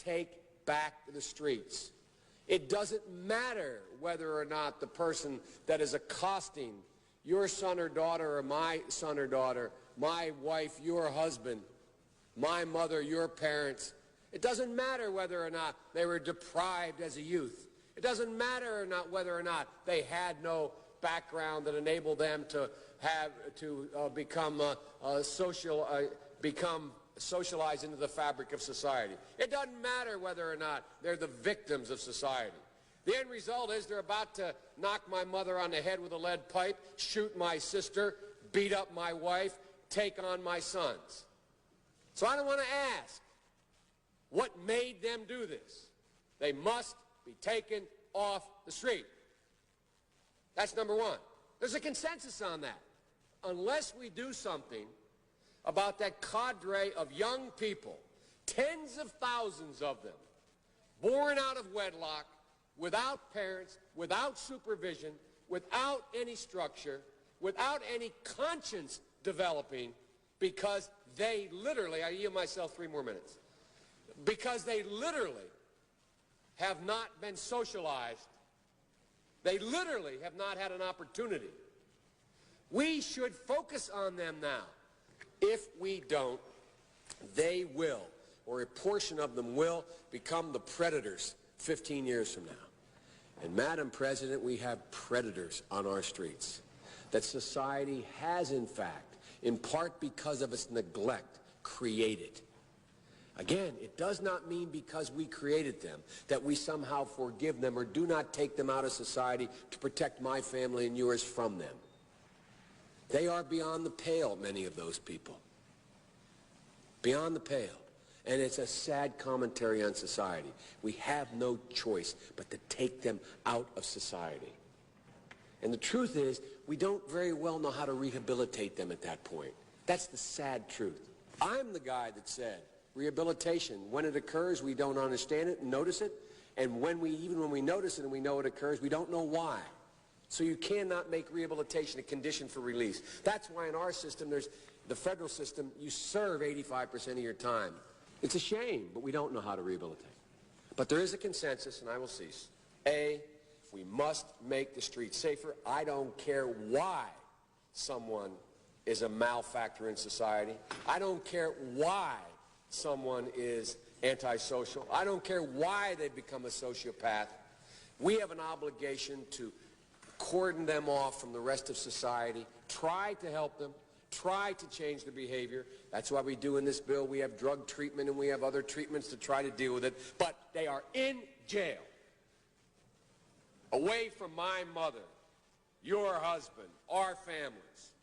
take back to the streets. It doesn't matter whether or not the person that is accosting your son or daughter or my son or daughter, my wife, your husband, my mother, your parents. It doesn't matter whether or not they were deprived as a youth. It doesn't matter or not whether or not they had no background that enabled them to become socialized into the fabric of society. It doesn't matter whether or not they're the victims of society. The end result is they're about to knock my mother on the head with a lead pipe, shoot my sister, beat up my wife, take on my sons. So I don't want to ask what made them do this. They must be taken off the street. That's number one. There's a consensus on that. Unless we do something about that cadre of young people, tens of thousands of them, born out of wedlock, without parents, without supervision, without any structure, without any conscience developing, because they literally, I yield myself 3 more minutes, because they literally have not been socialized. They literally have not had an opportunity. We should focus on them now. If we don't, they will, or a portion of them will, become the predators 15 years from now. And Madam President, we have predators on our streets that society has, in fact, in part because of its neglect, created. Again, it does not mean because we created them that we somehow forgive them or do not take them out of society to protect my family and yours from them. They are beyond the pale, many of those people. Beyond the pale. And it's a sad commentary on society. We have no choice but to take them out of society. And the truth is, we don't very well know how to rehabilitate them at that point. That's the sad truth. I'm the guy that said, rehabilitation, when it occurs, we don't understand it and notice it. And even when we notice it and we know it occurs, we don't know why. So you cannot make rehabilitation a condition for release. That's why in our system, there's the federal system, you serve 85% of your time. It's a shame, but we don't know how to rehabilitate. But there is a consensus, and I will cease. A, we must make the streets safer. I don't care why someone is a malefactor in society. I don't care why someone is antisocial. I don't care why they become a sociopath. We have an obligation to cordon them off from the rest of society, try to help them, try to change their behavior. That's why we do in this bill. We have drug treatment and we have other treatments to try to deal with it. But they are in jail, away from my mother, your husband, our families.